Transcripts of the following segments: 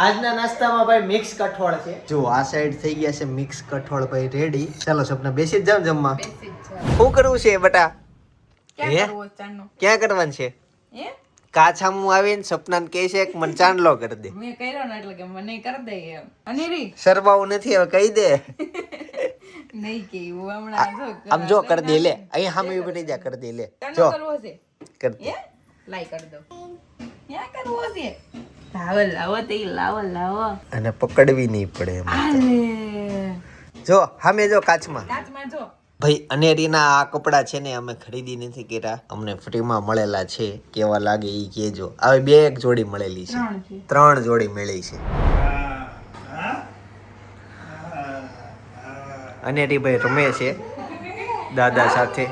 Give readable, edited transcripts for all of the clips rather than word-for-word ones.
આજના નાસ્તામાં ભાઈ મિક્સ કઠોળ છે. જો આ સાઈડ થઈ ગયા છે મિક્સ કઠોળ ભાઈ રેડી. ચાલો સપના બેસી જ જાવ જમવા. શું કરવું છે બટા? ક્યાં કરવાનું છે? કાછામું આવીને સપનાને કહે છે કે મને ચાંદલો કરી દે. મેં કર્યો ને એટલે કે મને કરી દે એમ. અનેરી શરમાવું નથી હવે કહી દે. નહીં કે હું હમણાં જો આમ જો કરી દે લે. અહીં સામે ઉભી જા કરી દે લે. જો કરવો છે કરી દે. લાઈ કરી દો. ક્યાં કરવો છે? લાવો લાવો તે લાવો લાવો. અને પકડવી નહીં પડે એમ. આલે જો સામે જો કાચમાં. કાચમાં જો ભાઈ અનેરીના આ કપડા છે ને અમે ખરીદી નથી કર્યા, અમને ફ્રીમાં મળેલા છે. કેવા લાગે ઈ કહેજો. હવે બે એક જોડી મળેલી છે, 3 જોડી મળી છે. અનેરી ભાઈ રમે છે દાદા સાથે.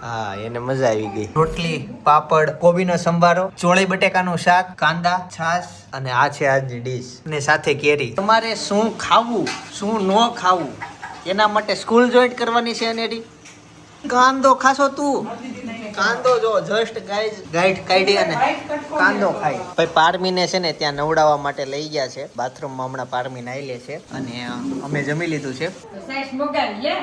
હા એને મજા આવી ગઈ. રોટલી, પાપડ, કોબીનો સંભારો, ચોળી બટેકાનું શાક, કાંદા, છાશ અને આ છે આજની ડીશ અને સાથે કેરી. તમારે શું ખાવું શું ન ખાવું એના માટે સ્કૂલ જોઈન કરવાની છે. અનેરી કાંદો ખાશો તું? કાંદો જો જસ્ટ ગાઈડ કાઢી અને કાંદો ખાય. ભાઈ પારમીને છે ને ત્યાં નવડાવવા માટે લઈ ગયા છે બાથરૂમમાં. હમણાં પારમી નાઈ લે છે અને અમે જમી લીધું છે. સાઈઝ મોગાવી લે.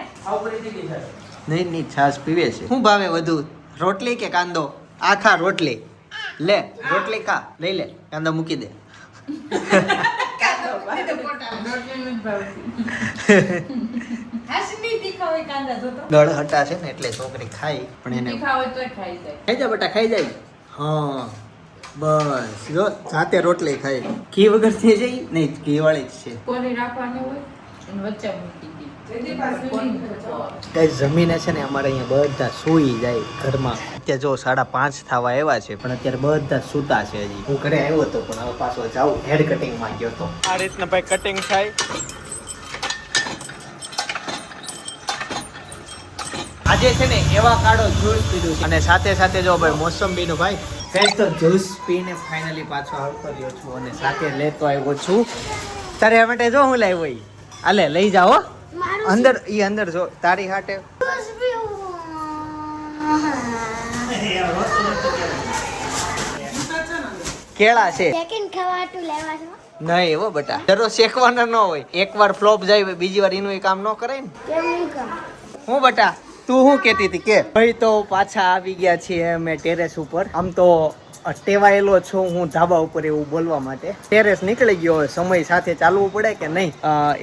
નહીં નહીં છાશ પીવે છે. શું ભાવે વધુ, રોટલી કે કાંદો? આ ખા રોટલી, લે રોટલી ખા, લઈ લે કાંદો મૂકી દે. ગળ હટા છે ને એટલે છોકરી ખાઈ પણ એને ખાઈ જા બેટા ખાઈ જાય. હા બસ જો જાતે રોટલી ખાઈ. ઘી વગર થઈ જાય નહીં, ઘી વાળી જ છે. કોરી રાખવાની હોય અને વચ્ચે મૂકી દી. કઈ જમીને છે ને અમારે અહીંયા બધા સૂઈ જાય ઘરમાં. અત્યારે જો 5:30 થવા આવ્યા છે પણ અત્યારે બધા સૂતા છે. હજી હું ઘરે આવ્યો હતો પણ હવે પાછો જાઉં હેર કટિંગ માં ગયો તો. આ રીતના ભાઈ કટિંગ થાય. આજે છે ને એવા કાળો જ્યુસ પીધું છે અને સાથે સાથે જો ભાઈ મોસંબી નું ભાઈ કઈ તો જ્યુસ પીને ફાઇનલી પાછો આવતો રહ્યો છું અને સાથે લેતો આવ્યો છું તારે માટે. જો હું લાવ્યો હોય આલે લઈ જાઓ અંદર. ઈ અંદર જો તારી હાટે કેળા છે. નહીં એવો બેટા દરરોજ શેકવાના ન હોય. એકવાર ફ્લોપ જાય બીજી વાર એનું કામ ન કરાય ને. હું બેટા તું શું કેતી હતી કે? ભાઈ તો પાછા આવી ગયા છીએ અમે ટેરેસ ઉપર. આમ તો ટેવાયેલો છું હું ધાબા ઉપર એવું બોલવા માટે. ટેરેસ નીકળી ગયો, સમય સાથે ચાલવું પડે કે નહીં.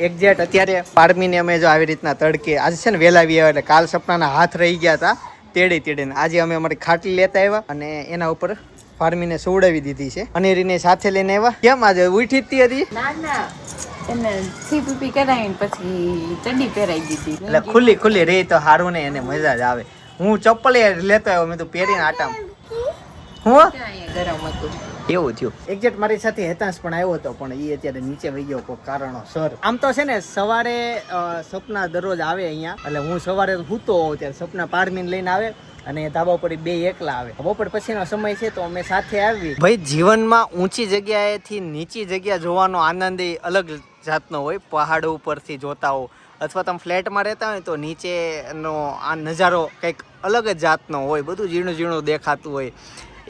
એક્ઝેક્ટ અત્યારે પારમીને અમે જો આવી રીતના તડકે આજે છે ને વેલા આવ્યા એટલે કાલ સપનાના હાથ રહી ગયા હતા તેડીને આજે અમે અમારી ખાટલી લેતા આવ્યા અને એના ઉપર પારમીને સુવડાવી દીધી છે. અનેરીને સાથે લઈને આવ્યા. કેમ આજે ઉઠી જ હતી? ના એને સીપીપી કરાવીને પછી ચડ્ડી પહેરાઈ દીધી એટલે ખુલ્લી રહી તો સારું ને એને મજા જ આવે. હું ચપ્પલે લેતો આવ્યો મેં તો પહેરીને આટામ. હું ગરમ હતું એવું થયું. એક્ઝેક્ટ મારી સાથે હેતાંશ પણ આવ્યો હતો પણ એ અત્યારે નીચે વહી ગયો કોઈ કારણોસર. આમ તો છે ને સવારે સપના દરરોજ આવે અહીંયા એટલે હું સવારે સૂતો હોઉં ત્યારે સપના પારમીને લઈને આવે અને ધાબા ઉપર 2 એકલા આવે. બપોર પછીનો સમય છે તો અમે સાથે આવી. ભાઈ જીવનમાં ઊંચી જગ્યાએથી નીચી જગ્યા જોવાનો આનંદ અલગ જાતનો હોય. પહાડો ઉપરથી જોતા હો અથવા તમે ફ્લેટમાં રહેતા હોય તો નીચેનો આ નજારો કંઈક અલગ જ જાતનો હોય. બધું ઝીણું ઝીણું દેખાતું હોય,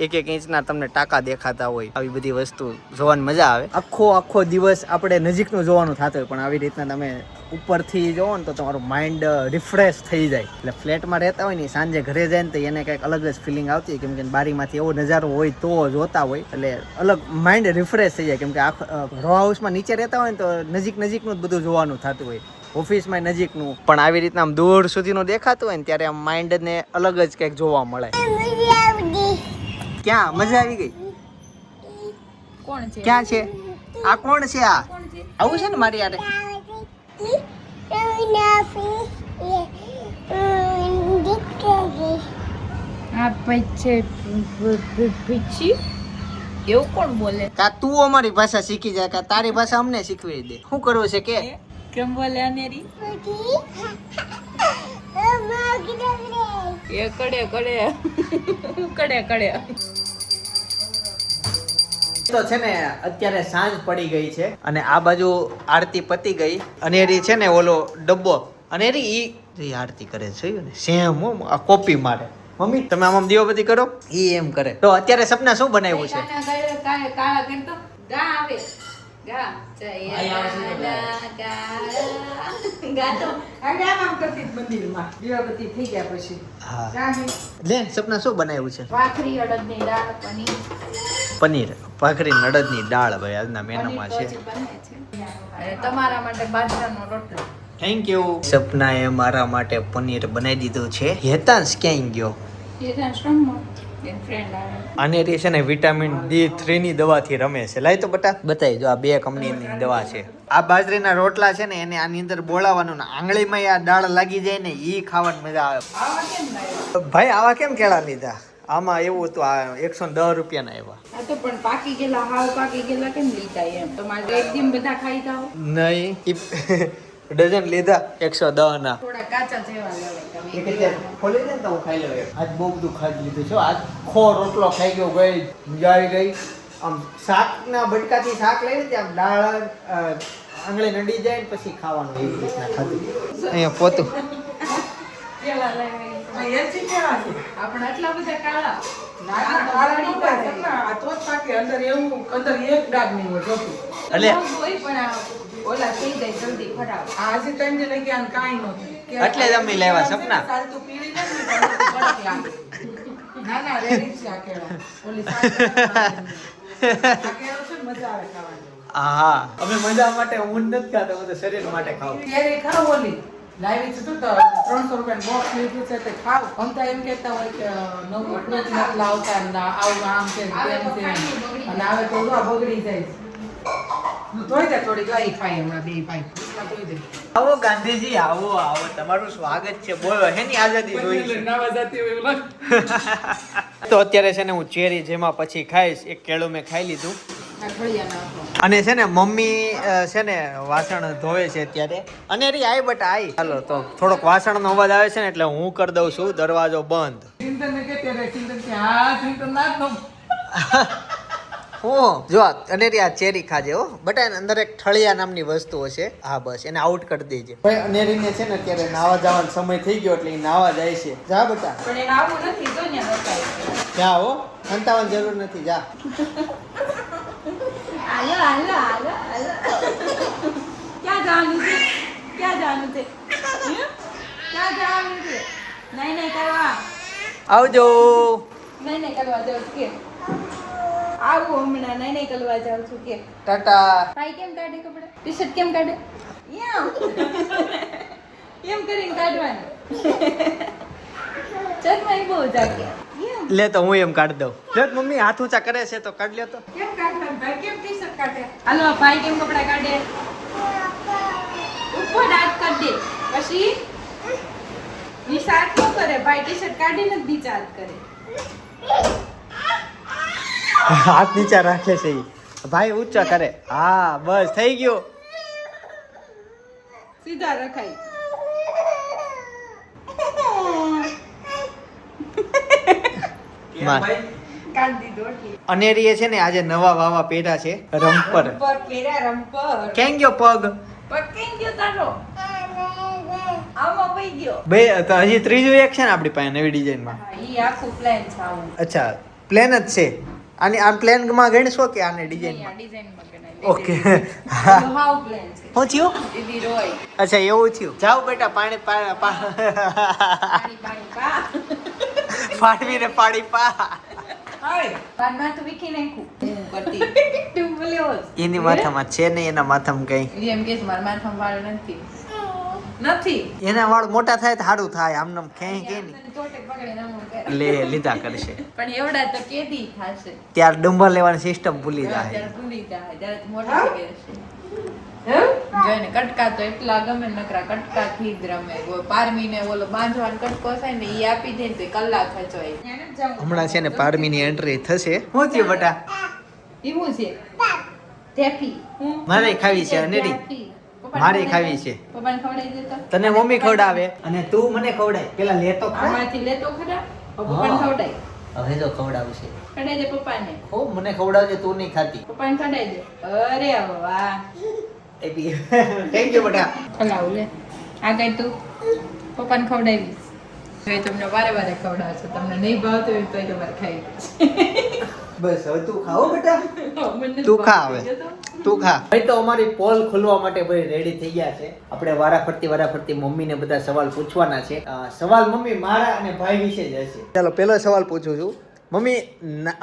1-1 ઇંચના તમને ટાંકા દેખાતા હોય. આવી બધી વસ્તુ જોવાની મજા આવે. આખો દિવસ આપણે નજીકનું જોવાનું થતું હોય પણ આવી રીતના તમે ઉપરથી જોવો ને તો તમારું માઇન્ડ રિફ્રેશ થઈ જાય. એટલે ફ્લેટમાં રહેતા હોય ને સાંજે ઘરે જાય ને તો એને કંઈક અલગ જ ફિલિંગ આવતી હોય કેમ કે બારીમાંથી એવો નજારો હોય તો જોતા હોય એટલે અલગ માઇન્ડ રિફ્રેશ થઈ જાય. કેમ કે રો હાઉસમાં નીચે રહેતા હોય ને તો નજીકનું જ બધું જોવાનું થતું હોય. ઓફિસમાં નજીકનું પણ આવી રીતના આમ દૂર સુધીનું દેખાતું હોય ને ત્યારે આમ માઇન્ડને અલગ જ કંઈક જોવા મળે. ક્યાં મજા આવી ગઈ? કોણ છે? ક્યાં છે આ? કોણ છે આ? આવું છે ને મારી યારે. આ પૈસે પીછી એવું કોણ બોલે? કા તું અમારી ભાષા શીખી જાય કા તારી ભાષા અમને શીખવી દે. શું કરવું છે કે? કેમ બોલે અનેરી? એ કડે તો છે ને અત્યારે સાંજ પડી ગઈ છે અને આ બાજુ આરતી પતી ગઈ. અનેરી છે ને ઓલો ડબ્બો અનેરી ઈ આરતી કરે છે ને સેમ આ કોપી મારે મમ્મી તમે આમ દીવાબત્તી કરો ઈ એમ કરે. તો અત્યારે સપના શું બનાવ્યું છે? કાળા કરતો ગા આવે ગા ગાતો આમ કરતી મંદિરમાં દીવાબત્તી થઈ ગયા પછી. હા લે સપના શું બનાવ્યું છે? ભાખરી અડદની દાળ પનીર ભાખરી અડદની દાળ ભાઈ આજના મેનુમાં છે. અને તમારા માટે બાજરાનો રોટલો. Thank you. સપનાએ મારા માટે પનીર બનાવી દીધું છે. હેતાંશ ક્યાંય ગયો? આને રે છે ને વિટામિન D3 ની દવાથી રમે છે. લાય તો બતાવી જો આ 2 કંપનીની દવા છે. આ બાજરીના રોટલા છે ને એને આની અંદર બોળાવાનું ને આંગળીમાં આ દાળ લાગી જાય ને ઈ ખાવાની મજા આવે. ભાઈ આવા કેમ કેળા લીધા? આમાં એવું હતું આ 110 રૂપિયાના આવ્યા. આ તો પણ પાકી ગયેલા હાવ પાકી ગયેલા કેમ લીધા એમ? તમારે એક દિન બધા ખાઈ જાવ? નહીં ડઝન લીધા 110 ના. થોડા કાચા જેવા લેવાય તમે. ખોલી દે ને તો હું ખાઈ લઉં. આજ બહુ બધું ખાઈ લીધું છે. આજ ખો રોટલો ખાઈ ગયો ગઈ મજા આવી ગઈ. આમ શાકના બટકાથી શાક લઈને ત્યાં દાળ આંગળી નડી જાય ને પછી ખાવાનું એવી રીતના ખાધું. અહીંયા પોતું કેવા લાગે? આપણે આટલા બધા કાળા ઓલા થઈ જાય જલ્દી ખરાબ. એટલે જ અમે લેવા સપના. હા અમે મજા માટે હું નથી ખાતો, હું તો શરીર માટે ખાઉં. લાવી છે તો 300 રૂપિયા બોક્સ લીધું છે તે ખાવ. અમતા એમ કહેતા હોય કે નવું એટલું જ નથી લાવતા ને આવું આમ છે તેમ છે અને આવે તો બગડી જાય. ધોઈ દે થોડી ગાઈ ખાઈ હમણાં 2 ભાઈ ધોઈ દે. આવો ગાંધીજી આવો આવો, તમારું સ્વાગત છે. બોલો હેની આઝાદી જોઈ છે. તો અત્યારે છે ને હું ચેરી જેમાં પછી ખાઈશ. એક કેળું મેં ખાઈ લીધું અને છે ને મમ્મી છે ને વાસણ ધોવે છે અત્યારે. અને રી આઈ બટ આઈ ચાલો તો થોડોક વાસણનો અવાજ આવે છે ને એટલે હું કરી દઉં છું દરવાજો બંધ. હું જો અને રી આ ચેરી ખાજે હો બટા. અંદર એક ઠળિયા નામની વસ્તુ છે. હા બસ એને આઉટ કરી દેજે. ભાઈ અનેરીને છે ને અત્યારે નાવા જવાનો સમય થઈ ગયો એટલે નાવા જાય છે. જા બટા. પણ એને આવું નથી તો ને જા હો સંતાવાની જરૂર નથી. જા હાલો હાલો હાલો હાલો. ક્યાં જવાનું છે? ક્યાં જવાનું છે? ક્યાં જવાનું છે? નહીં કરવા. આવજો. નહીં કરવા જાઉં છું કે આવું હમણાં નહીં કરવા જાઉં છું કે ટાટા. ભાઈ કેમ કાઢે કપડા? ટી-શર્ટ કેમ કાઢે? એમ કરીને કાઢવાનું. ચરમાઈ બહુ જાગે. લે તો હું એમ કાઢી દઉં. લે મમ્મી હાથ ઊંચા કરે છે તો કાઢ લ્યો તો. કેમ કાઢવાનું ભાઈ? કેમ ટી-શર્ટ કાઢે? હાલો ભાઈ કેમ કપડા કાઢે? ઉપર હાથ કાઢ દે. પછી નિશાળ શું કરે? ભાઈ ટી-શર્ટ કાઢીને જ નીચે હાથ કરે. હાથ નીચે રાખે છે ઈ. ભાઈ ઊંચા કરે. હા બસ થઈ ગયું. સીધા રખાય. કાઢ દીધો એટલે. અનેરીએ છે ને આજે નવા વાવા પહેર્યા છે રંપર. રંપર પેરા રંપર. કેમ ગયો પગ? પક્કી ગયો તારો. આમાં પઈ ગયો. બે તો હજી ત્રીજું એક છે ને આપણી પાસે નવી ડિઝાઇનમાં. ઈ આખું પ્લાન છે આવું. અચ્છા પ્લેન જ છે. આની આ પ્લેન માં ગણશો કે આને ડિઝાઇનમાં? ડિઝાઇનમાં બનાવી. ઓકે. હાવ પ્લાન છે. શું થયું? દીદી રોય. અચ્છા એવું થયું. જાઓ બેટા પાણી પાણી પા. ફાટવીને પાણી પા. કાનમાં તો વિખી નાખ્યું. હું કરતી. તું બોલ્યો હોસ. એની માથામાં છે નહીં, એના માથામાં કઈ. ઈ એમ કે મારા માથામાં વાળ નથી. એના વાળ મોટા થાય તો સારું થાય. આમને ક્યાંય કે નહીં ચોટે પકડીને આમ કરે. લે લીધા કરશે. પણ એવડા તો કેદી થાશે. ત્યાર ડુંબર લેવાની સિસ્ટમ ભૂલી જાય. ત્યારે ભૂલી જાય. ત્યારે મોટા થઈ ગયા છે. જોઈને કટકા તો એટલા ગમે નકરા કટકા થી જ રમે. પારમીને ઓલો બાંધવાનો કટકો થાય ને ઈ આપી દે તો કલાક ખચવાય. હમણાં છે ને પારમીની એન્ટ્રી થશે. શું થયું બટા? એવું છે ટેફી. મારે ખાવી છે અનેરી. મારે ખાવી છે. પપ્પાને ખવડાવી દેતો. તને મમ્મી ખવડાવે અને તું મને ખવડાય. પેલા લેતો ખરા. આમાંથી લેતો ખરા. પપ્પાને ખવડાય. હવે તો ખવડાવશે. ખવડાવી દે પપ્પાને. હો મને ખવડાવજે, તું નહીં ખાતી. પપ્પાને ખવડાવી દે. અરે વાહ. થેન્ક યુ બટા. ખવડાવું લે. આ કઈ તું પપ્પાને ખવડાવીશ. હવે તમને વારે વારે ખવડાવશે, તમને નહીં ભાવતું હોય તો તમારે ખાઈ બસ હવે તું ખાઓ બેટા, મને તું ખા હવે, તું ખા. ભાઈ તો અમારી પોલ ખોલવા માટે ભાઈ રેડી થઈ ગયા છે. આપણે વારાફરતી મમ્મીને બધા સવાલ પૂછવાના છે. સવાલ મમ્મી મારા અને ભાઈ વિશે જ હશે. ચાલો પહેલો સવાલ પૂછું છું. મમ્મી,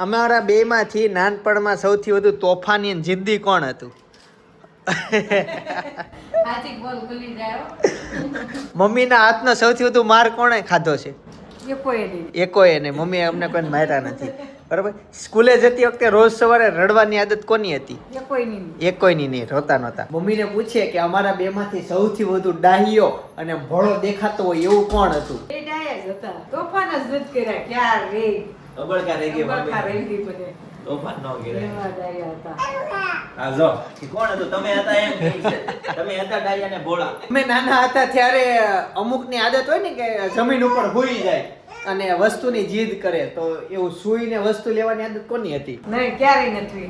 અમારા બેમાંથી નાનપણમાં સૌથી વધુ તોફાની અને જિદ્દી કોણ હતું? હાથી બોલ ખુલી જાય. મમ્મીના હાથનો સૌથી વધુ માર કોણે ખાધો છે? એકોય નહીં. મમ્મીએ અમને કોઈ માર્યા નથી. બરાબર. સ્કૂલે જતી વખતે રોજ સવારે રડવાની આદત કોની હતી? એકોયની નહીં, રોતા નહોતા. મમ્મીને પૂછીએ કે અમારા બેમાંથી સૌથી વધુ ડાહ્યો અને ભોળો દેખાતો હોય એવું કોણ હતું? અબળકા રહી ગઈ. તોફાન ન કર્યા. હા જો કોણ હતું? તમે હતા એમ કહે છે. તમે હતા ડાયા ને ભોળા. અમે નાના હતા ત્યારે અમુકની આદત હોય ને કે જમીન ઉપર સૂઈ જાય અને વસ્તુની જીદ કરે, તો એવું સૂઈને વસ્તુ લેવાની આદત કોની હતી? નહીં, ક્યારેય નથી.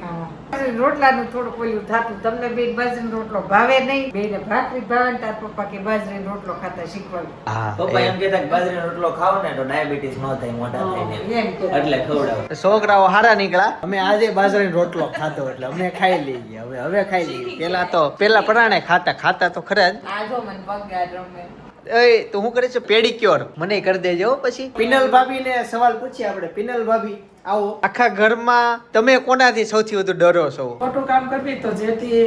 રોટલાનું થોડુંક ઓલું થાતું. તમને બે બાજરીનો રોટલો ભાવે નહીં, બેને ભાખરી ભાવે ને તાર પપ્પા કે બાજરીનો રોટલો ખાતા શીખવાડ્યું. પપ્પા એમ કહેતા કે બાજરીનો રોટલો ખાવ ને તો ડાયાબિટીસ ન થાય મોટા થઈને, એમ કે એટલે ખવડાવો. છોકરાઓ હારા નીકળ્યા. અમે આજે બાજરાનો રોટલો ખાધો એટલે અમે ખાઈ લઈએ. હવે ખાઈ લઈએ. પેલા પરાણે ખાતા તો ખરા જ. આ જો મને પગ રમે. એ તો હું કરે છે પેડિક્યોર મને કરી દેજો. પછી પિનલ ભાભીને સવાલ પૂછીએ આપણે. પિનલ ભાભી આવો. આખા ઘરમાં તમે કોનાથી સૌથી વધુ ડરો છો? ખોટું કામ કરવી તો જેથી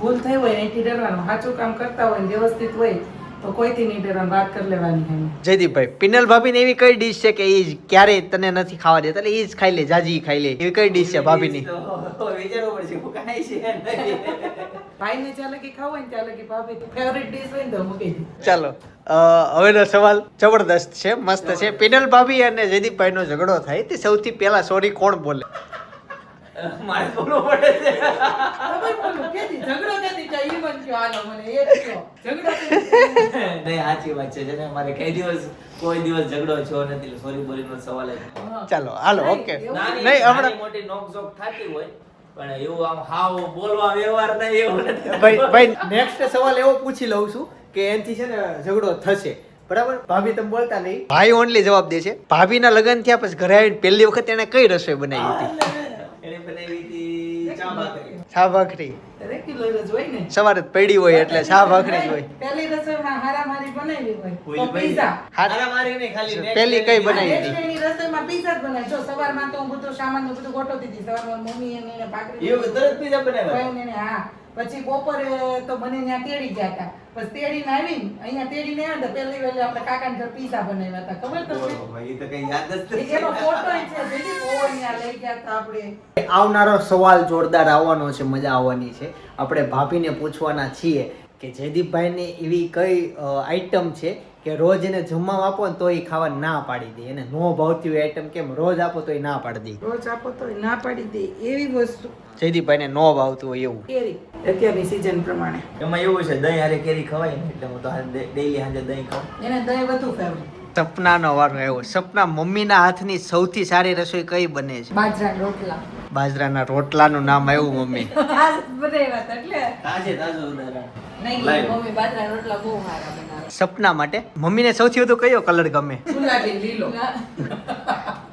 ભૂલ થઈ હોય એથી ડરવાનું. સાચું કામ કરતા હોય વ્યવસ્થિત હોય તો કોઈથી નહીં ડરવાનું, વાત કરી લેવાની. જયદીપભાઈ, પિનલ ભાભીને એવી કઈ ડીશ છે કે એ ક્યારેય તને નથી ખાવા દેતા, એટલે એ જ ખાઈ લે, જાજી ખાઈ લે, એવી કઈ ડીશ છે ભાભીની? વિચારવું પડશે હું કાંઈ છે નહીં. ભાઈને જ્યાં લગી ખાવું હોય ને ત્યાં લગી ભાભી ફેવરિટ ડીશ હોય ને તો મૂકી દી. ચાલો હવેનો સવાલ જબરદસ્ત છે, મસ્ત છે. પિનલ ભાભી અને જયદીપભાઈ નો ઝઘડો થાય તે સૌથી પહેલા સોરી કોણ બોલે? મારે બોલવું પડે છે. ઝઘડો નથી થાય ઈ મન કયો, હાલો મને એ જ કયો. ઝઘડો નથી. નહીં સાચી વાત છે. જેને મારે કોઈ દિવસ ઝઘડો થયો નથી. સોરી બોલીનો સવાલ જ નહીં. ચાલો હાલો, ઓકે. નાની નહીં હમણાં મોટી નોકઝોક થતી હોય પણ એવું આમ હાવ બોલવા વ્યવહાર નહીં એવું નથી. ભાઈ નેક્સ્ટ સવાલ એવો પૂછી લઉં છું કે એનથી છે ને ઝઘડો થશે, બરાબર? ભાભી તમે બોલતા નહીં, ભાઈ ઓનલી જવાબ દે છે. ભાભીના લગ્ન થયા પછી ઘરે આવીને પહેલી વખત એને કઈ રસોઈ બનાવી હતી? એને બનાવી હતી ચા ભાખરી. ચા ભાખરી રેગ્યુલર જ હોય ને. સવારે જ પડી હોય એટલે ચા ભાખરી જ હોય. પહેલી રસોઈમાં હારામારી બનાવી હોય તો કોઈ પીઝા. હારામારી નહીં, ખાલી next પહેલી day કઈ બનાવી હતી? નેક્સ્ટ ડેની રસોઈમાં પીઝા જ બનાવે. જો સવારમાં તો હું બધું સામાન બધું ગોઠવતી હતી. સવારમાં મમ્મી એને ભાખરી એવું તરત પીઝા બનાવ્યા. ભાઈને ને હા. પછી બપોરે તો મને ત્યાં તેડી ગયા હતા. પછી તેડીને આવીને અહીંયા તેડીને આવ્યા તો પહેલી વહેલી આપણે કાકાના ઘર પીઝા બનાવ્યા હતા. ખબર તમને? ઓહો, ભાઈ, એ તો કઈ યાદ જ નથી. એનો ફોટો છે. જેની ઓવર ત્યાં લઈ ગયા હતા આપણે. આવનારો સવાલ જોરદાર આવવાનો છે, મજા આવવાની છે. આપણે ભાભીને પૂછવાના છીએ કે જયદીપભાઈને એવી કઈ આઈટમ છે કે રોજ એને જમવા આપો ને તો એ ખાવા ના પાડી દે, એને નો ભાવતી હોય આઈટમ કેમ રોજ આપો તો એ ના પાડી દે? રોજ આપો તો ના પાડી દે એવી વસ્તુ. જયદીપભાઈને નો ભાવતું હોય એવું. કેરી અત્યારની સીઝન પ્રમાણે એમાં એવું છે દહીં હારે કેરી ખવાય ને એટલે હું તો ડેઈલી સાંજે દહીં ખાઉં. એને દહીં વધુ ફેવરેટ. સપનાનો વારો આવ્યો. સપના, મમ્મીના હાથની સૌથી સારી રસોઈ કઈ બને છે? બાજરાના રોટલા. બાજરાના રોટલાનું નામ આવ્યું મમ્મી. આ બધા વાત એટલે તાજે તાજો ઉદાહરણ. નહીં, Live. મમ્મી બાજરાના રોટલા બહુ સારા બનાવે. સપના માટે મમ્મીને સૌથી વધુ કયો કલર ગમે? ગુલાબી લીલો.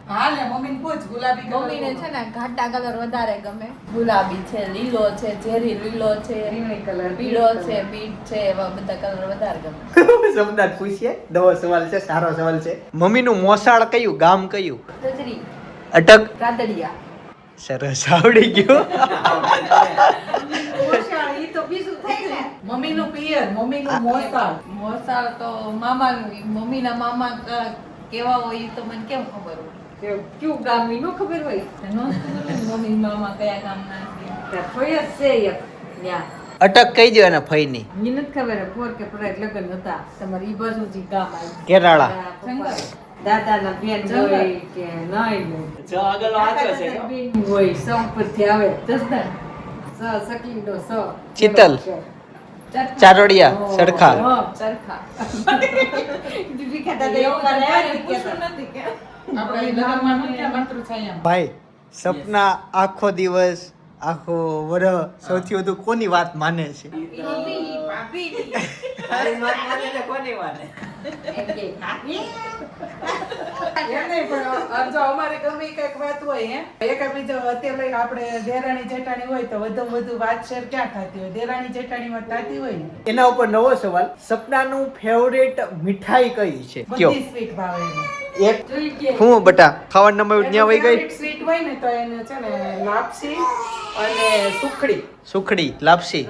હા ને મમ્મીને પૂછ ગુલાબી colour મમ્મીને બહુ છે ને ઘાટા કલર વધારે ગમે. ગુલાબી છે, લીલો છે, ઝેરી લીલો છે, રીંગણી colour, પીળો બીટ છે, colour. બીટ છે, એવા બધા કલર વધારે ગમે. સપના પૂછીએ. નવો સવાલ છે, સારો સવાલ છે. મમ્મીનું મોસાળ કયું, ગામ કયું? તજરી, અટક. રાદડિયા. સરસ, આવડી ગયું. ઓછા, ઈ તો બીજું થાય ને. મમ્મીનું પિયર મમ્મીનું મોસાળ. મોસાળ તો મામાનું. મમ્મીના મામા કેવા હોય ઈ તો મને કેમ ખબર હોય? કયું ગામ ઈ નો ખબર હોય. નો ખબર હોય ને મમ્મી મામા કયા ગામના છે. ત્યાં ફોય જ છે એક ત્યાં. અટક કહી દો એના ફઈની. ઈ નથી ખબર પોર કે પરાય લગ્ન હતા તમારે ઈ બાજુથી ગામ આવ્યું. કેરાળા. શંકર. દાદાના બેન જંગલ. હોય કે નહીં જો આગળ વાંચો છે દાદાના બેન હોય સ ઉપરથી આવે જસદણ સ સકલીનો સ ચિતલ. ચરખા. ચારોડિયા, સરખા. હા. ચરખા. બીબી ખાતા તો એવું મને આવ્યું કે પૂછવું નથી કે આપણે અહીં લગ્નમાં નથી આ માતૃ છાયા. ભાઈ, સપના આખો દિવસ આખો વરહ સૌથી વધુ કોની વાત માને છે? ભાભી તારી વાત માને ને કોની માને? એમ કે ભાભી એમ નહીં, પણ જો અમારે ગમે ઈ કંઈક વાત હોય હે એકાબીજો અત્યારે આપણે દેરાણી જેઠાણી હોય તો વધુમાં વધુ વાત શેર ક્યાં થતી હોય? દેરાણી જેઠાણીમાં થતી હોય ને. એના ઉપર નવો સવાલ, સપનાનું ફેવરેટ મીઠાઈ કઈ છે? કયો બધી સ્વીટ ભાવે એને. એક હું બટા ખાવાનું નંબર ત્યાં વહી ગઈ. સ્વીટ હોય ને તો એને છે ને લાપસી અને સુખડી. સુખડી લાપસી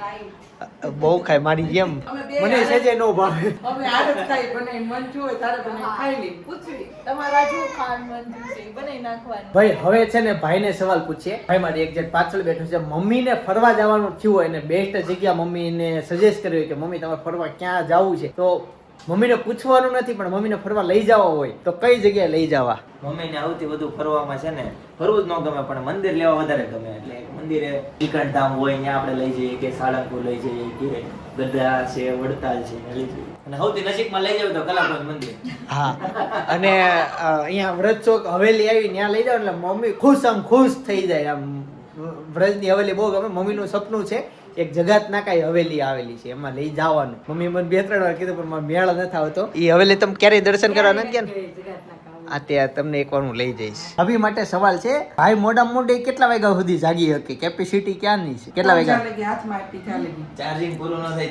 બહુ ખાય મારી જેમ, અમે બે મને સેજે નો ભાવે. અમે આદત ખાઈ બને મન થયું હોય તારે બને ખાઈ લે. પૂછવી તમારા શું ખાવાનું મન થયું છે ઈ બનાવી નાખવાનું. ભાઈ હવે છે ને ભાઈને સવાલ પૂછીએ. ભાઈ મારી એક જણ પાછળ બેઠો છે, મમ્મીને ફરવા જવાનું થયું હોય ને બેસ્ટ જગ્યા મમ્મીને સજેસ્ટ કર્યું કે મમ્મી તમારે ફરવા ક્યાં જવું છે, તો મમ્મીને પૂછવાનું નથી પણ મમ્મીને ફરવા લઈ જવા હોય તો કઈ જગ્યાએ લઈ જવા? મમ્મીને સૌથી વધુ ફરવામાં છે ને ફરવું જ ન ગમે પણ મંદિર લેવા વધારે ગમે. એટલે એક મંદિરે ઈકણધામ હોય ત્યાં આપણે લઈ જઈએ, કે સાળંગપુર લઈ જઈએ, કે ગઢડા છે, વડતાલ છે લઈ જઈએ. અને સૌથી નજીકમાં લઈ જાવ તો કલાકોટ મંદિર. હા અને અહીંયા વ્રજ ચોક હવેલી આવી ત્યાં લઈ જાવ એટલે મમ્મી ખુશ થઈ જાય. આમ વ્રજની હવેલી બહુ ગમે. મમ્મીનું સપનું છે એક જગાત નાકાઈ હવેલી આવેલી છે એમાં લઈ જવાનું. મમ્મી મને 2-3 વાર કીધું પણ મારે મેળ નથી આવતો. એ હવેલી તમે ક્યારેય દર્શન કરવા નથી ગયા ને? આ ત્યાં તમને એકવાર હું લઈ જઈશ. ભાભી માટે સવાલ છે, ભાઈ મોડામાં મોડે કેટલા વાગ્યા સુધી જાગી શકે? કેપેસિટી ક્યાંની છે? કેટલા વાગ્યા? ચાલે હાથમાં આપી ચાલે ગઈ. ચાર્જિંગ પૂરું ન થાય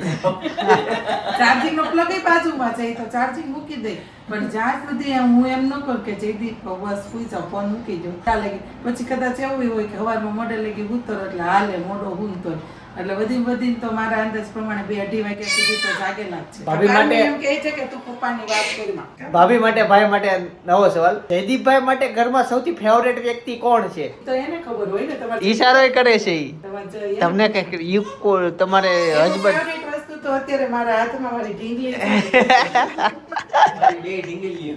ચાર્જિંગ નો પ્લગ એ બાજુમાં છે, એ તો ચાર્જિંગ મૂકી દે. પણ જ્યાં સુધી હું એમ ન કરું કે જયદીપ બસ સુઈ જાવ, ફોન મૂકી જાવ ચાલે ગઈ. પછી કદાચ એવું હોય કે સવારમાં મોડે લગી ઉતર એટલે હાલે મોડો હુંતો એટલે વધી તો મારા અંદાજ પ્રમાણે 2-2.5 વાગ્યા સુધી તો જાગેલા જ છે. ભાભી માટે એમ કહે છે કે તું પપ્પાની વાત કરી માં. ભાભી માટે ભાઈ માટે નવો સવાલ, જયદીપભાઈ માટે ઘરમાં સૌથી ફેવરેટ વ્યક્તિ કોણ છે? તો એને ખબર હોય ને તમારે ઈશારો કરે છે ઈ. તમારે તમને કઈક યુકો તમારે હસબન્ડ ફેવરેટ વસ્તુ તો અત્યારે મારા હાથમાં મારી ઢીંગલી છે. બે ઢીંગલી.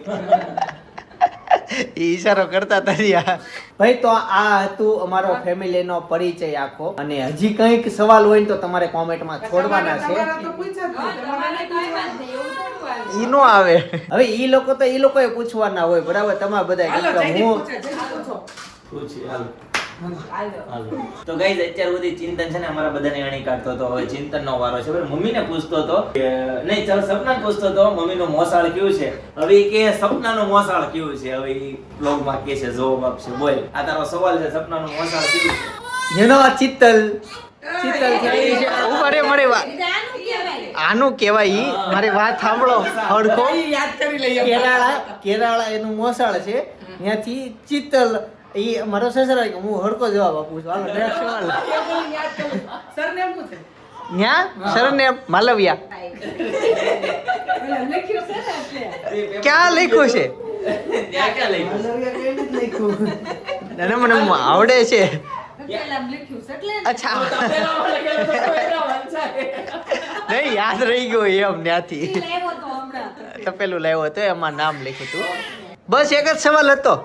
ઈશારો કરતા તરિયા. ભાઈ તો આ હતું અમારો ફેમિલીનો પરિચય આખો. અને હજી કંઈક સવાલ હોય ને તો તમારે કોમેન્ટમાં છોડવાના છે. તમારા તો પૂછ્યા જ નહીં. તમારે ઈ નો આવે. હવે ઈ લોકો તો ઈ લોકોએ પૂછવાના હોય બરાબર. તમારે બધા હાલો, કેમ કે જયદીપ હું પૂછે, જયદીપ પૂછો. પૂછી હાલો. તો ગાઈઝ અત્યાર સુધી ચિંતન છે ને અમારા બધાને અણી કાઢતો હતો. હવે ચિંતનનો વારો છે. બરાબર, મમ્મીને પૂછતો હતો નહીં, ચાલ સપનાને પૂછતો હતો મમ્મીનું મોસાળ કેવું છે. હવે ઈ કે સપનાનું મોસાળ કેવું છે. હવે ઈ બ્લોગમાં કે છે જવાબ આપશે. બોલ આ તારો સવાલ છે, સપનાનું મોસાળ કેવું છે? જેનો આ ચિત્તલ છે ઉભા રે મારી વાત આનું કહેવાય. ઈ મારી વાત સાંભળો હડકો. યાદ કરી લઈએ. કેરાળા એનું મોસાળ છે, ત્યાંથી ચિત્તલ. ઈ મારો સસરા કે હું હડકો જવાબ આપું છું. હાલો નેક્સ્ટ સવાલ. યાદ કરી. સરનેમ શું છે? ન્યા સરનેમ માલવિયા. પેલા લખ્યું છે ને એટલે. ક્યાં લખ્યું છે? ત્યાં ક્યાં લઈ ગયું? માલવિયા કેવી રીતે લખ્યું? મને મને આવડે છે. પેલામ લખ્યું છે એટલે અચ્છા તપેલામાં લખેલું તો કોઈ ના વંચાય. નહીં યાદ રહી ગયું એમ ત્યાંથી. લાવ્યો તો હમણાં તપેલું લાવ્યો હતો એમાં નામ લખ્યું હતું. બસ એક જ સવાલ હતો.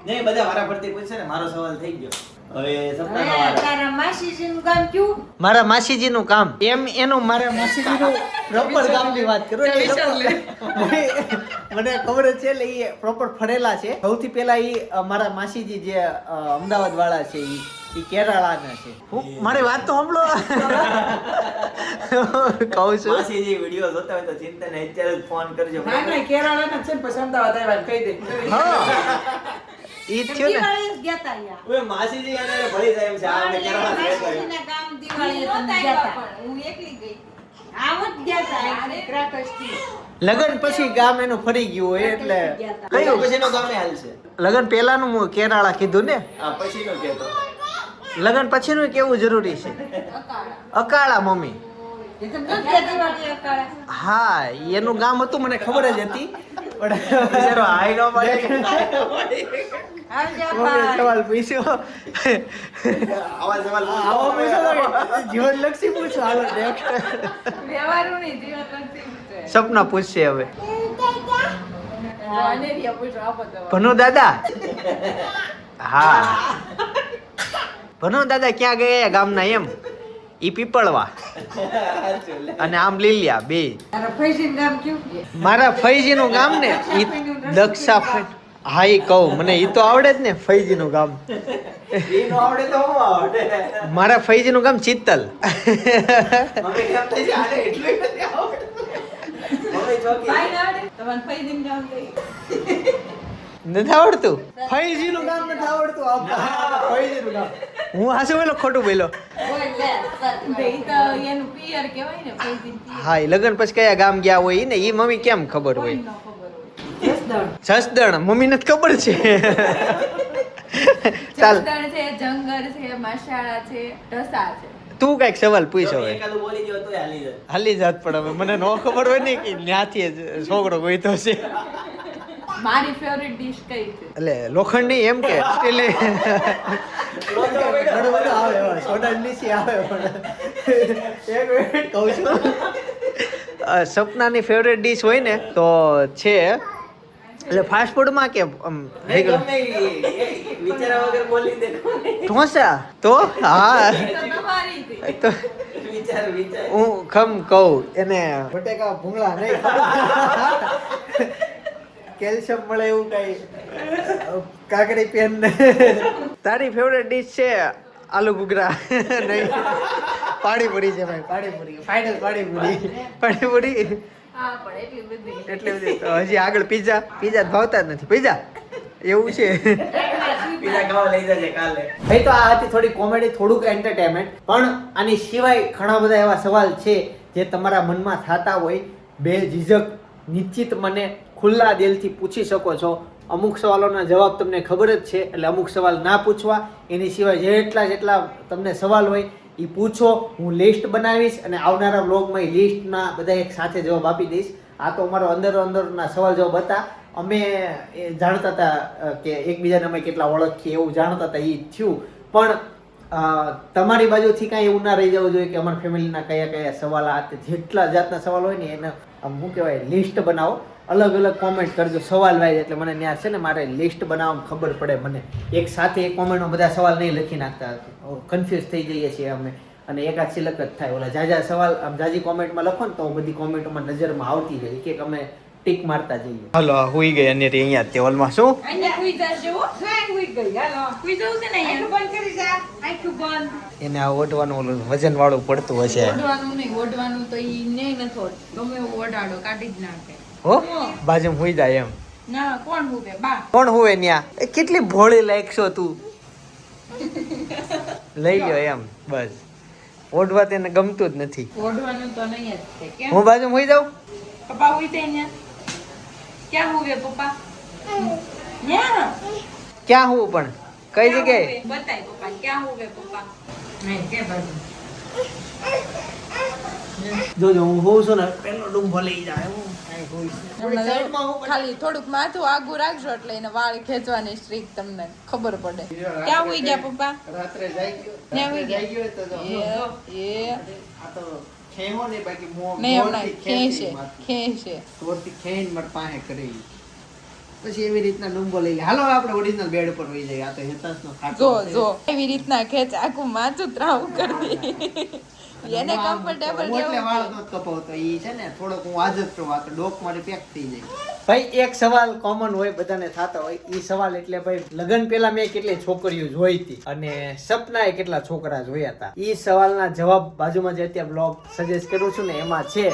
નહીં, બધા વારા ફરતી પૂછશે ને. મારો સવાલ થઈ ગયો. હવે સપનાનો હવે વારો. તારા માસીજીનું ગામ કયું? મારા માસીજીનું કામ એમ એનું મારા માસીજીનું પ્રોપર ગામની વાત કરું એટલે એ લોકો- મને ખબર જ છે એટલે એ પ્રોપર ફરેલા છે. સૌથી પહેલા એ મારા માસીજી જે અમદાવાદ વાળા છે એ કેરાળાના છે. મારી વાત તો સાંભળો કહું છું. માસીજી વિડીયો જોતા હોય તો ચિંતન અત્યારે જ ફોન કરજો. ના ના કેરાળાના છે ને પછી અમદાવાદ આવ્યા કહી દે. હા ઈ જ થયું ને. દિવાળી જ ગયા તા યાર. ઓય માસીજી આને ભળી જાય એમ છે. આ અમે કેરળા રહેતા હોય. માસીજીના ગામ દિવાળીએ તમે ગયા તા. હું એકલી ગઈ. આમ જ ગયા તા આપણે ક્રાકર્સથી. લગન પછી ગામ એનું ફરી ગયું હોય એટલે કયું પછીનો ગામે હાલ છે? લગન પહેલાનું હું કેરાળા કીધું ને. આ પછીનો કહેતો. લગન પછીનું કેવું જરૂરી છે? અકાળા મમ્મી. એ તો નથી ગયા દિવાળીએ અકાળા. હા એનું ગામ હતું મને ખબર જ હતી પણ બિચારો હાઈ નો પડે. આવજો મમ્મીએ બાય. સવાલ પૂછ્યો. આવા સવાલ આવો પૂછ્યો તો જીવનલક્ષી પૂછો. હાલો next. વ્યવહારું નહીં, જીવન લક્ષી પૂછે. સપના પૂછશે હવે. જો અનેરિયા પૂછો, આપો તો. ભનુ દાદા. હા ભનુ દાદા ક્યાં ગયા ગામના એમ? ઈ પીપળવા અને આમ લીલિયા બે. તારા ફઈજીનું ગામ કયું? મારા ફઈજીનું ગામ ને ઈ દક્ષા ફઈ. હા ઈ કહું મને ઈ તો આવડે જ ને ફઈજીનું ગામ. ઈ નો આવડે તો હું આવડે. મારા ફઈજીનું ગામ ચિત્તલ. મમ્મી કેમ થઈ છે? આને એટલું નથી આવડતું. મમ્મી ચોકી ભાઈ ના આવડે તમારે ફઈ દિન કામ લઈ નથી આવડતું ફૈજી નું કામ નથી આવડતું ફૈજી નું કામ હું હાસે બોલો ખોટું બોલો ઈ તો એનું પિયર કહેવાય ને ફઈ દિન હા એ લગન પછી કયા ગામ ગયા હોય ને એ મમ્મી કેમ ખબર હોય ન ખબર હોય જસદણ મમ્મી ને ખબર છે ચાલ જસદણ છે જંગર છે મસાળા છે ઢસા છે તું કઈક સવાલ પૂછ હવે એકાદું બોલી ગયો તોય હાલી જાય. હાલી જાત પણ હવે મને નો ખબર હોય ને કે ન્યાથી જ છોકરો ગોઈતો છે મારી ફેવરિટ ડિશ કઈ છે એટલે લોખંડ ની એમ કે સ્ટીલ ઘણું બધું આવે સોડા નીચે આવે પણ એક મિનિટ કહું છું સપનાની ફેવરેટ ડીશ હોય ને તો છે એટલે ફાસ્ટ ફૂડમાં કે નહીં, ગમે એ વિચાર્યા વગર બોલી દેખો ને. ઢોસા તો હા તો તમારી હતી. તો વિચાર હું ખમ કહું એને બટેકા ભૂંગળા નહીં કેલ્શિયમ મળે એવું કઈ કાકડી પેન તારી ફેવરેટ ડીશ છે આલુ ઘૂઘરા નહીં પાણીપુરી છે ભાઈ પાણીપુરી ફાઇનલ પાણીપુરી હા પણ એટલી બધી એટલે બધી તો હજી આગળ પીઝા પીઝા ભાવતા જ નથી પીઝા એવું છે પીઝા ખાવા લઈ જજે કાલે. ભાઈ તો આ હતી થોડી કોમેડી થોડુંક એન્ટરટેનમેન્ટ પણ આની સિવાય ઘણા બધા એવા સવાલ છે જે તમારા મનમાં થતા હોય બે ઝીઝક નિશ્ચિત મને ખુલ્લા દિલથી પૂછી શકો છો. અમુક સવાલોના જવાબ તમને ખબર જ છે એટલે અમુક સવાલ ના પૂછવા. એની સિવાય જેટલા તમને સવાલ હોય એ પૂછો. હું લિસ્ટ બનાવીશ અને આવનારા વ્લોગમાં એ લિસ્ટના બધા એક સાથે જવાબ આપી દઈશ. આ તો અમારો અંદરના સવાલ જવાબ હતા. અમે એ જાણતા હતા કે એકબીજાને અમે કેટલા ઓળખીએ એવું જાણતા હતા એ થયું. પણ તમારી બાજુથી કાંઈ એવું ના રહી જવું જોઈએ કે અમારા ફેમિલીના કયા કયા સવાલ આ જેટલા જાતના સવાલ હોય ને એને શું કહેવાય લિસ્ટ બનાવો. અલગ અલગ કોમેન્ટ કરજો સવાલ વાઇઝ એટલે મને ત્યાં છે ને મારે લિસ્ટ બનાવવામાં ખબર પડે. મને એક સાથે એક કોમેન્ટમાં બધા સવાલ નહીં લખી નાખતા, કન્ફ્યુઝ થઈ જઈએ છીએ અમે અને એકાદ સિલેક્ટ જ થાય. ઓલા જાજા સવાલ આમ જાજી કોમેન્ટમાં લખો ને તો બધી કોમેન્ટોમાં નજરમાં આવતી જાય કે અમે ટીક મારતા જઈએ. હાલો હુઈ ગઈ અને અહીંયા ટેબલમાં શું અહીંયા હુઈ જશે હો હુઈ ગઈ હાલો હુઈ જવું છે ને અહીંયા બંધ કરી જા આંખું બંધ એને આ ઓઢવાનું ઓલું વજન વાળું પડતું હશે. ઓઢવાનું નહીં ઓઢવાનું તો ઈ નહીં નથી હોત. ગમે એવું ઓઢાડો કાઢી જ નાખે હો બાજુ હુઈ જાય એમ. ના કોણ હુવે બા કોણ હુવે ન્યા? એ કેટલી ભોળી લાગશો તું. લઈ લ્યો એમ બસ. ઓઢવા તેને ગમતું જ નથી. ઓઢવાનું તો નહીં જ છે કેમ હું બાજુ હુઈ જાઉં. પપ્પા હુઈ જાય ને ક્યાં હુવે પપ્પા ન્યા ક્યાં હું પણ કઈ જગ્યાએ? બતાય પપ્પા ક્યાં હુવે પપ્પા નહીં કે બાજુ જોજો હું હોઉં છું ને પેલો ડુંભો લઈ જાય હું કાંઈ હોઈશ નહીં. ખાલી થોડુંક માથું આગું રાખજો એટલે એને વાળ ખેંચવાની સ્ટ્રીક તમને ખબર પડે. ક્યાં હુઈ ગયા પપ્પા? રાત્રે જાય ગયો ત્યાં હુઈ ગયા? જાય ગયો તો જો. એ આ તો ખેંચો ને બાકી નહીં હમણાં ખેંચે ખેંચે તોડથી ખેંચ માર પાસે કરી પછી એવી રીતના ડુંબો લઈ લે. હાલો આપણે ઓરિજિનલ બેડ ઉપર વહી જઈએ. આ તો હેતાસનો ખાટલો જો છે. જો એવી રીતના ખેંચ આખું માથું ત્રાવ કરી દે. એને કમ્ફર્ટેબલ એટલે કેવું વાળ નહોતો કપાવતો. ઈ છે ને થોડોક હું આદત છું. આ તો ડોક મારી પેક થઈ જાય. ભાઈ એક સવાલ કોમન હોય બધાને થતા હોય. ઈ સવાલ એટલે ભાઈ લગન પહેલા મેં કેટલી છોકરીઓ જોઈ હતી અને સપનાએ કેટલા છોકરા જોયા હતા. ઈ સવાલના જવાબ બાજુમાં જે અત્યારે બ્લોગ સજેસ્ટ કરું છું ને એમાં છે.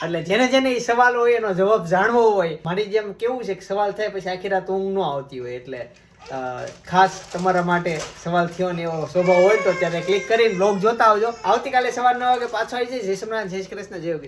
એટલે જેને જેને ઈ સવાલ હોય એનો જવાબ જાણવો હોય. મારી જેમ કેવું છે કે સવાલ થાય પછી આખી રાત ઊંઘ ન આવતી હોય એટલે ખાસ તમારા માટે સવાલ થયો ને એવો સ્વભાવ હોય તો ત્યારે ક્લિક કરીને બ્લોગ જોતા આવજો. આવતીકાલે સવાર 9 વાગે પાછો આવી જાય. જય સોમનાથ, જય શ્રી કૃષ્ણ, જય યોગી.